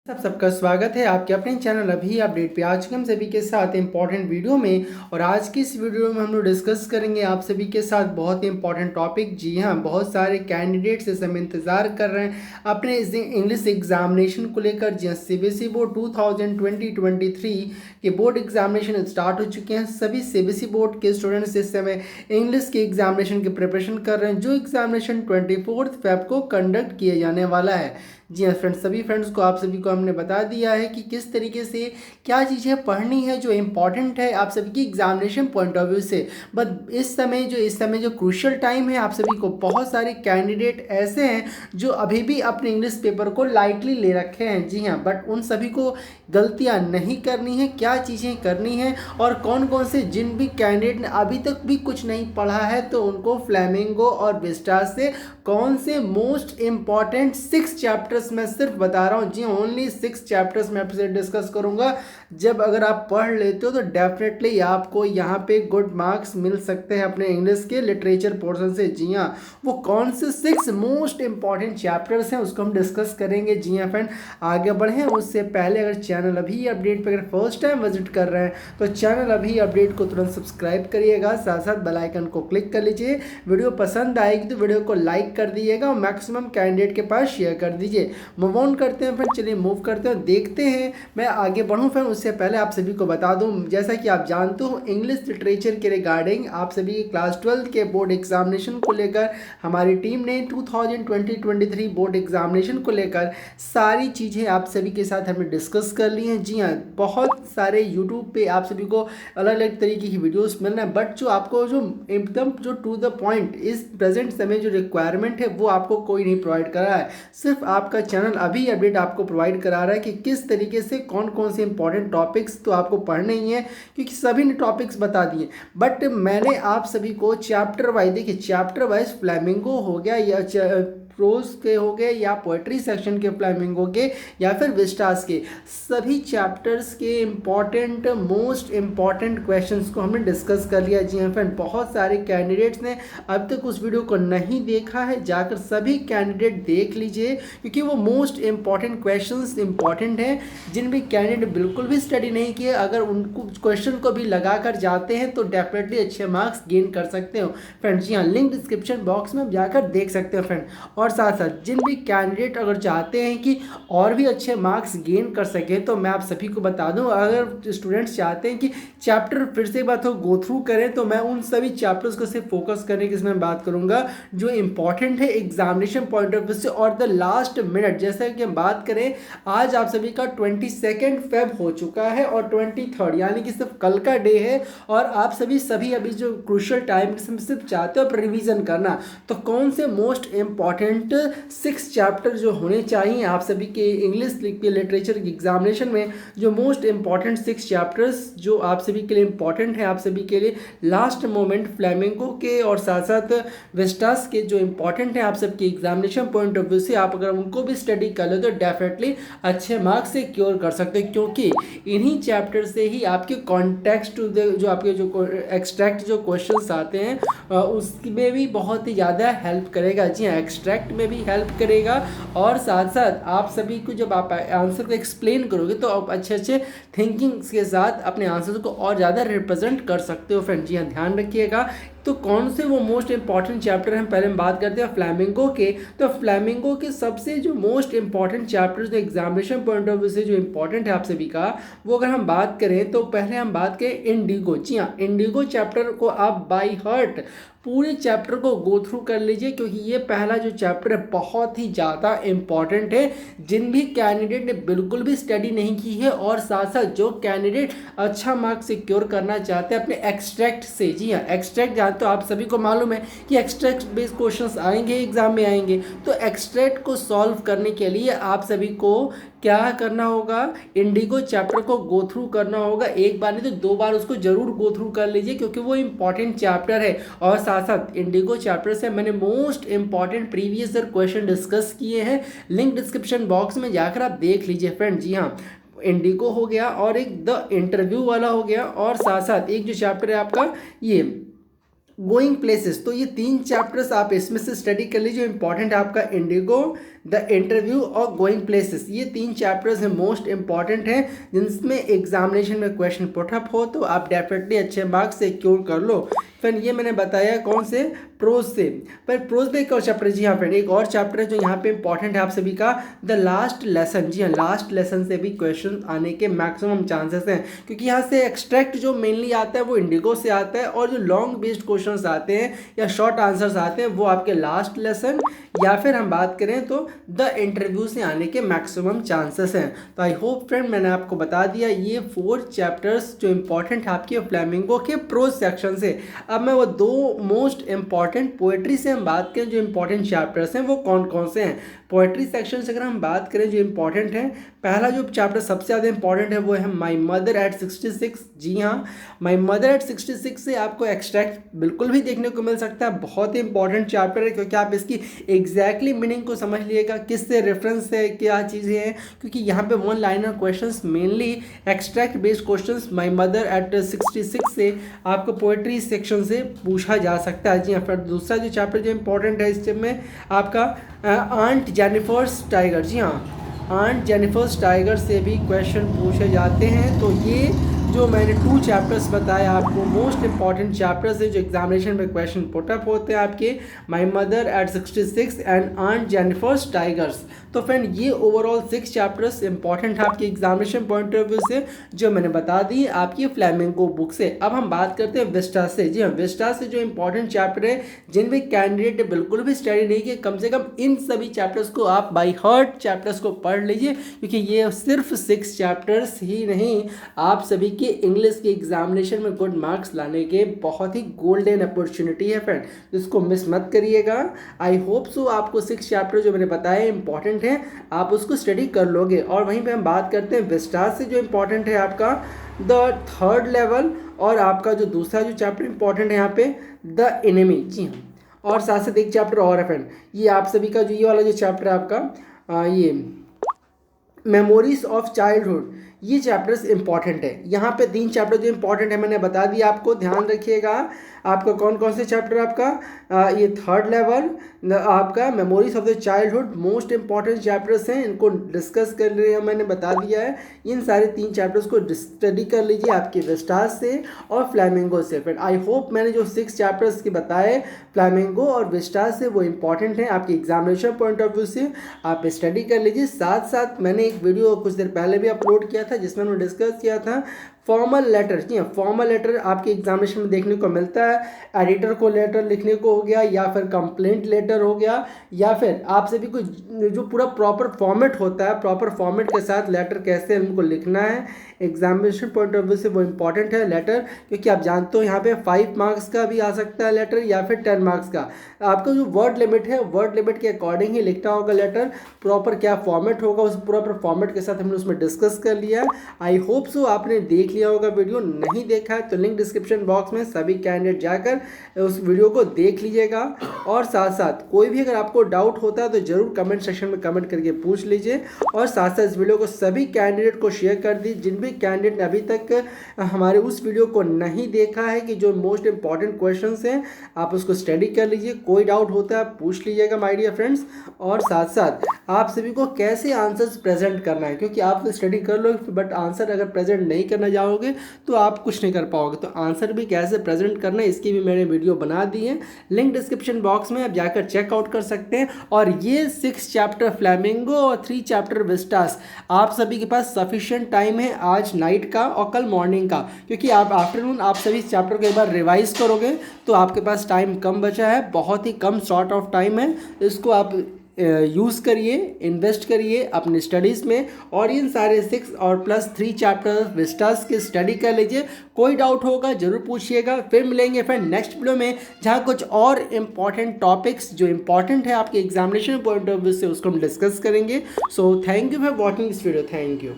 सबका स्वागत है आपके अपने चैनल अभी अपडेट पे। आज के हम सभी के साथ इंपॉर्टेंट वीडियो में, और आज की इस वीडियो में हम लोग डिस्कस करेंगे आप सभी के साथ बहुत ही इंपॉर्टेंट टॉपिक। जी हाँ, बहुत सारे कैंडिडेट्स इस समय इंतजार कर रहे हैं अपने इस इंग्लिश एग्जामिनेशन को लेकर। जी हाँ, सीबीएसई बोर्ड 2023 के बोर्ड एग्जामिनेशन स्टार्ट हो चुके हैं। सभी सीबीएसई बोर्ड के स्टूडेंट्स इस समय इंग्लिश के एग्जामिनेशन की प्रिपरेशन कर रहे हैं, जो एग्जामिनेशन 24 फेब को कंडक्ट किए जाने वाला है। जी हाँ फ्रेंड्स, सभी फ्रेंड्स को आप सभी को हमने बता दिया है कि किस तरीके से क्या चीज़ें पढ़नी है जो इम्पॉर्टेंट है आप सभी की एग्जामिनेशन पॉइंट ऑफ व्यू से। बट इस समय जो क्रूशियल टाइम है, आप सभी को बहुत सारे कैंडिडेट ऐसे हैं जो अभी भी अपने इंग्लिश पेपर को लाइटली ले रखे हैं। जी हाँ, बट उन सभी को गलतियाँ नहीं करनी है, क्या चीज़ें करनी है और कौन कौन से जिन भी कैंडिडेट ने अभी तक भी कुछ नहीं पढ़ा है तो उनको फ्लेमिंगो और विस्टास से कौन से मोस्ट इम्पॉर्टेंट 6 चैप्टर्स मैं सिर्फ बता रहा हूँ। जी ओनली 6 चैप्टर्स मैं आपसे डिस्कस करूँगा। जब अगर आप पढ़ लेते हो तो डेफिनेटली आपको यहाँ पे गुड मार्क्स मिल सकते हैं अपने इंग्लिश के लिटरेचर पोर्शन से। जी हाँ, वो कौन से 6 मोस्ट इम्पॉर्टेंट चैप्टर्स हैं उसको हम डिस्कस करेंगे। जी हाँ फ्रेंड, आगे बढ़ें उससे पहले अगर चैनल अभी अपडेट पर अगर फर्स्ट टाइम विजिट कर रहे हैं तो चैनल अभी अपडेट को तुरंत सब्सक्राइब करिएगा, साथ साथ बेल आइकन को क्लिक कर लीजिए। वीडियो पसंद आएगी तो वीडियो को लाइक कर दीजिएगा और मैक्सिमम कैंडिडेट के पास शेयर कर दीजिए। मूव ऑन करते हैं फ्रेंड, चलिए मूव करते हैं, देखते हैं। मैं आगे बढ़ूं फ्रेंड उससे पहले आप सभी को बता दूं, जैसा कि आप जानते हो इंग्लिश लिटरेचर के रिगार्डिंग आप सभी क्लास 12 के बोर्ड एग्जामिनेशन को लेकर हमारी टीम ने 2023 बोर्ड एग्जामिनेशन को लेकर सारी चीज़ें आप सभी के साथ हमने डिस्कस कर ली हैं। जी हाँ, बहुत सारे यूट्यूब पे आप सभी को अलग अलग तरीके की वीडियोस मिल रहे हैं, बट जो आपको जो एकदम जो टू द पॉइंट इस प्रेजेंट समय जो रिक्वायरमेंट है वो आपको कोई नहीं प्रोवाइड कर रहा है। सिर्फ आपका चैनल अभी अपडेट आपको प्रोवाइड करा रहा है कि किस तरीके से कौन कौन से इंपॉर्टेंट टॉपिक्स तो आपको पढ़ने ही है, क्योंकि सभी ने टॉपिक्स बता दिए। बट मैंने आप सभी को चैप्टर वाइज, देखिए चैप्टर वाइज फ्लेमिंगो हो गया या प्रोज के हो गए या पोएट्री सेक्शन के फ्लेमिंगो के या फिर विस्टास के, सभी चैप्टर्स के इम्पॉर्टेंट मोस्ट इम्पॉर्टेंट क्वेश्चंस को हमने डिस्कस कर लिया। जी हाँ फ्रेंड, बहुत सारे कैंडिडेट्स ने अब तक उस वीडियो को नहीं देखा है, जाकर सभी कैंडिडेट देख लीजिए, क्योंकि वो मोस्ट इम्पॉर्टेंट क्वेश्चंस इम्पॉर्टेंट हैं। जिन भी कैंडिडेट बिल्कुल भी स्टडी नहीं किए, अगर उनको क्वेश्चन को भी लगा कर जाते हैं तो डेफिनेटली अच्छे मार्क्स गेन कर सकते हो फ्रेंड। जी हाँ, लिंक डिस्क्रिप्शन बॉक्स में जाकर देख सकते हो फ्रेंड। और साथ साथ जिन भी कैंडिडेट अगर चाहते हैं कि और भी अच्छे मार्क्स गेन कर सके तो मैं आप सभी को बता दूं, अगर स्टूडेंट्स चाहते हैं कि चैप्टर फिर से बात हो गो थ्रू करें तो मैं उन सभी चैप्टर्स को सिर्फ फोकस करने की इसमें बात करूंगा जो इंपॉर्टेंट है एग्जामिनेशन पॉइंट ऑफ व्यू से। और द लास्ट मिनट, जैसा कि हम बात करें, आज आप सभी का 22 फेब हो चुका है और 23 यानी कि सिर्फ कल का डे है, और आप सभी अभी जो क्रूशियल टाइम सिर्फ चाहते हो रिवीजन करना, तो कौन से मोस्ट इंपॉर्टेंट 6 चैप्टर जो होने चाहिए आप सभी के इंग्लिश के लिटरेचर के एग्जामिनेशन में, जो मोस्ट इंपॉर्टेंट 6 चैप्टर्स जो आप सभी के लिए इंपॉर्टेंट है, आप सभी के लिए लास्ट मोमेंट फ्लेमिंगो के और साथ साथ विस्टास के जो इंपॉर्टेंट है आप सबके एग्जामिनेशन पॉइंट ऑफ व्यू से, आप अगर उनको भी स्टडी कर लो तो डेफिनेटली अच्छे मार्क्स से क्योर कर सकते हैं, क्योंकि इन्हीं चैप्टर से ही आपके कॉन्टेक्स्ट जो आपके जो एक्सट्रैक्ट जो क्वेश्चंस आते हैं उसमें भी बहुत ही ज़्यादा हेल्प करेगा। जी हाँ, एक्सट्रैक्ट में भी हेल्प करेगा, और साथ साथ आप सभी को जब आप आंसर को एक्सप्लेन करोगे तो आप अच्छे अच्छे थिंकिंग्स के साथ अपने आंसर को और ज़्यादा रिप्रेजेंट कर सकते हो फ्रेंड। जी हाँ, ध्यान रखिएगा। तो कौन से वो मोस्ट इंपॉर्टेंट चैप्टर हैं, पहले हम बात करते हैं फ्लेमिंगो के। तो फ्लेमिंगो के सबसे जो मोस्ट इंपॉर्टेंट चैप्टर्स जो एग्जामिनेशन पॉइंट ऑफ व्यू से जो इंपॉर्टेंट है आप सभी का, वो अगर हम बात करें तो पहले हम बात करें इंडिगो। जी हाँ, इंडिगो चैप्टर को आप बाई हार्ट पूरे चैप्टर को गो थ्रू कर लीजिए, क्योंकि ये पहला जो चैप्टर है बहुत ही ज़्यादा इंपॉर्टेंट है। जिन भी कैंडिडेट ने बिल्कुल भी स्टडी नहीं की है, और साथ साथ जो कैंडिडेट अच्छा मार्क्स सिक्योर करना चाहते हैं अपने एक्सट्रैक्ट से। जी हाँ, एक्सट्रैक्ट जानते हो, आप सभी को मालूम है कि एक्सट्रैक्ट बेस्ड क्वेश्चंस आएंगे एग्जाम में आएंगे, तो एक्सट्रैक्ट को सॉल्व करने के लिए आप सभी को क्या करना होगा, इंडिगो चैप्टर को गो थ्रू करना होगा। एक बार नहीं तो 2 बार उसको जरूर गो थ्रू कर लीजिए, क्योंकि वो इंपॉर्टेंट चैप्टर है। और साथ साथ इंडिगो चैप्टर से मैंने most important previous year question discuss किए हैं, लिंक डिस्क्रिप्शन बॉक्स में जाकर आप देख लीजिए फ्रेंड। जी हाँ, इंडिगो हो गया और एक द इंटरव्यू वाला हो गया, और साथ साथ एक जो चैप्टर है आपका ये गोइंग प्लेसेस, तो ये 3 चैप्टर्स आप इसमें से स्टडी कर लीजिए। इंपॉर्टेंट है आपका इंडिगो, द इंटरव्यू और गोइंग प्लेसेस। ये 3 चैप्टर्स हैं, मोस्ट इंपॉर्टेंट हैं, जिनमें एग्जामिनेशन में क्वेश्चन पुटअप हो तो आप डेफिनेटली अच्छे मार्क्स सिक्योर कर लो। फ्रेंड ये मैंने बताया कौन से, प्रोज से। पर प्रोज में एक और चैप्टर, जी हाँ फ्रेंड, एक और चैप्टर है जो यहाँ पे इंपॉर्टेंट है आप सभी का, द लास्ट लेसन। जी हाँ, लास्ट लेसन से भी क्वेश्चन आने के मैक्सिमम चांसेस हैं, क्योंकि यहाँ से एक्सट्रैक्ट जो मेनली आता है वो इंडिगो से आता है, और जो लॉन्ग बेस्ड क्वेश्चंस आते हैं या शॉर्ट आंसर्स आते हैं वो आपके लास्ट लेसन या फिर हम बात करें तो द इंटरव्यू से आने के मैक्सिमम चांसेस हैं। तो आई होप फ्रेंड मैंने आपको बता दिया ये 4 चैप्टर्स जो इंपॉर्टेंट है आपके फ्लेमिंगो के प्रोज सेक्शन से। अब मैं वो 2 मोस्ट इंपॉर्टेंट पोएट्री से हम बात करें जो इंपॉर्टेंट चैप्टर्स हैं वो कौन कौन से हैं। पोएट्री सेक्शन से अगर हम बात करें जो इंपॉर्टेंट है, पहला जो चैप्टर सबसे ज़्यादा इंपॉर्टेंट है वो है माई मदर एट 66। जी हाँ, माई मदर एट 66 से आपको एक्सट्रैक्ट बिल्कुल भी देखने को मिल सकता है। बहुत ही इंपॉर्टेंट चैप्टर है, क्योंकि आप इसकी एग्जैक्टली मीनिंग को समझ लिएगा, किससे रेफरेंस है, क्या चीज़ें हैं, क्योंकि यहाँ पे 1 liner questions, mainly extract based questions my mother at 66 से आपको पोएट्री सेक्शन से पूछा जा सकता है। जी हाँ, फिर दूसरा जो चैप्टर जो इंपॉर्टेंट है इस में आपका आंट जेनिफर्स टाइगर। जी हाँ, आंट जेनिफर्स टाइगर से भी क्वेश्चन पूछे जाते हैं। तो ये जो मैंने 2 चैप्टर्स बताए आपको, मोस्ट इंपॉर्टेंट चैप्टर्स है जो एग्जामिनेशन में क्वेश्चन पुटअप होते हैं आपके, my mother at 66 and aunt Jennifer's tigers. तो फ्रेंड ये ओवरऑल 6 चैप्टर्स इंपॉर्टेंट है आपके एग्जामिनेशन पॉइंट ऑफ व्यू से, जो मैंने बता दी आपकी फ्लेमिंगो बुक से। अब हम बात करते हैं विस्टा से। जी हाँ, विस्टा से जो इंपॉर्टेंट चैप्टर है, जिन भी कैंडिडेट बिल्कुल भी स्टडी नहीं किए, कम से कम इन सभी चैप्टर्स को आप बाई हार्ट चैप्टर्स को पढ़ लीजिए, क्योंकि ये सिर्फ 6 चैप्टर्स ही नहीं, आप सभी के इंग्लिश के एग्जामिनेशन में गुड मार्क्स लाने के बहुत ही गोल्डन अपॉर्चुनिटी है फ्रेंड, इसको मिस मत करिएगा। आई होप सो आपको 6 चैप्टर जो मैंने बताए इंपॉर्टेंट हैं, आप उसको स्टडी कर लोगे। और वहीं पे हम बात करते हैं विस्टा से जो इंपॉर्टेंट है आपका द 3rd लेवल, और आपका जो दूसरा जो चैप्टर इंपॉर्टेंट है यहाँ पे द एनिमी। जी हाँ, और साथ साथ एक चैप्टर और है फ्रेंड, ये आप सभी का जो ये वाला जो चैप्टर है आपका ये मेमोरीज ऑफ चाइल्डहुड, ये चैप्टर्स इंपॉर्टेंट है। यहाँ पे 3 चैप्टर जो इंपॉर्टेंट है मैंने बता दिया आपको, ध्यान रखिएगा। आपका कौन कौन से चैप्टर आपका ये 3rd लेवल, आपका memories of the childhood, most important chapters हैं, इनको डिस्कस कर रहे हैं, मैंने बता दिया है। इन सारे 3 चैप्टर्स को स्टडी कर लीजिए आपके विस्टास से और फ्लैमिंगो से। फिर आई होप मैंने जो 6 चैप्टर्स के बताए फ्लैमिंगो और विस्टास से वो इंपॉर्टेंट हैं आपके एग्जामिनेशन पॉइंट ऑफ व्यू से, आप स्टडी कर लीजिए। साथ साथ मैंने एक वीडियो कुछ देर पहले भी अपलोड किया था जिसमें हमने डिस्कस किया था फॉर्मल लेटर। जी हाँ, फॉर्मल लेटर आपके एग्जामिनेशन में देखने को मिलता है, एडिटर को लेटर लिखने को हो गया, या फिर कंप्लेंट लेटर हो गया, या फिर आप सभी को जो पूरा प्रॉपर फॉर्मेट होता है, प्रॉपर फॉर्मेट के साथ लेटर कैसे हमको लिखना है एग्जामिनेशन पॉइंट ऑफ व्यू से, वो इंपॉर्टेंट है लेटर, क्योंकि आप जानते हो यहाँ पे 5 मार्क्स का भी आ सकता है लेटर, या फिर 10 मार्क्स का। आपका जो वर्ड लिमिट है, वर्ड लिमिट के अकॉर्डिंग ही लिखना होगा लेटर, प्रॉपर क्या फॉर्मेट होगा उस प्रॉपर फॉर्मेट के साथ हमने उसमें डिस्कस कर लिया। आई होप सो आपने देख लिया होगा वीडियो, नहीं देखा है तो लिंक डिस्क्रिप्शन बॉक्स में, सभी कैंडिडेट जाकर उस वीडियो को देख लीजिएगा। और साथ साथ कोई भी अगर आपको डाउट होता है तो जरूर कमेंट सेक्शन में कमेंट करके पूछ लीजिए, और साथ साथ इस वीडियो को सभी कैंडिडेट को शेयर कर दी, जिन भी कैंडिडेट ने अभी तक हमारे उस वीडियो को नहीं देखा है कि जो मोस्ट इंपॉर्टेंट क्वेश्चंस हैं आप उसको स्टडी कर लीजिए। कोई डाउट होता है पूछ लीजिएगा माय डियर फ्रेंड्स। और साथ साथ आप सभी को कैसे आंसर्स प्रेजेंट करना है, क्योंकि आप स्टडी कर लो बट आंसर अगर प्रेजेंट नहीं करना चाहोगे तो आप कुछ नहीं कर पाओगे। तो आंसर भी कैसे प्रेजेंट करना है इसकी भी मैंने वीडियो बना दी है, लिंक डिस्क्रिप्शन बॉक्स में आप जाकर चेकआउट कर सकते हैं। और ये 6 चैप्टर फ्लैमिंगो और 3 चैप्टर विस्टास, आप सभी के पास सफिशिएंट टाइम है आज नाइट का और कल मॉर्निंग का, क्योंकि आप आफ्टरनून आप सभी चैप्टर को एक बार रिवाइज करोगे तो आपके पास टाइम कम बचा है, बहुत ही कम शॉर्ट ऑफ टाइम है, इसको आप यूज़ करिए, इन्वेस्ट करिए अपनी स्टडीज़ में, और इन सारे 6 और प्लस 3 चैप्टर विस्टास की स्टडी कर लीजिए। कोई डाउट होगा जरूर पूछिएगा। फिर मिलेंगे फिर नेक्स्ट वीडियो में, जहाँ कुछ और इम्पॉर्टेंट टॉपिक्स जो इम्पॉर्टेंट है आपके एग्जामिनेशन पॉइंट ऑफ व्यू से उसको हम डिस्कस करेंगे। So thank you for watching this video, thank you.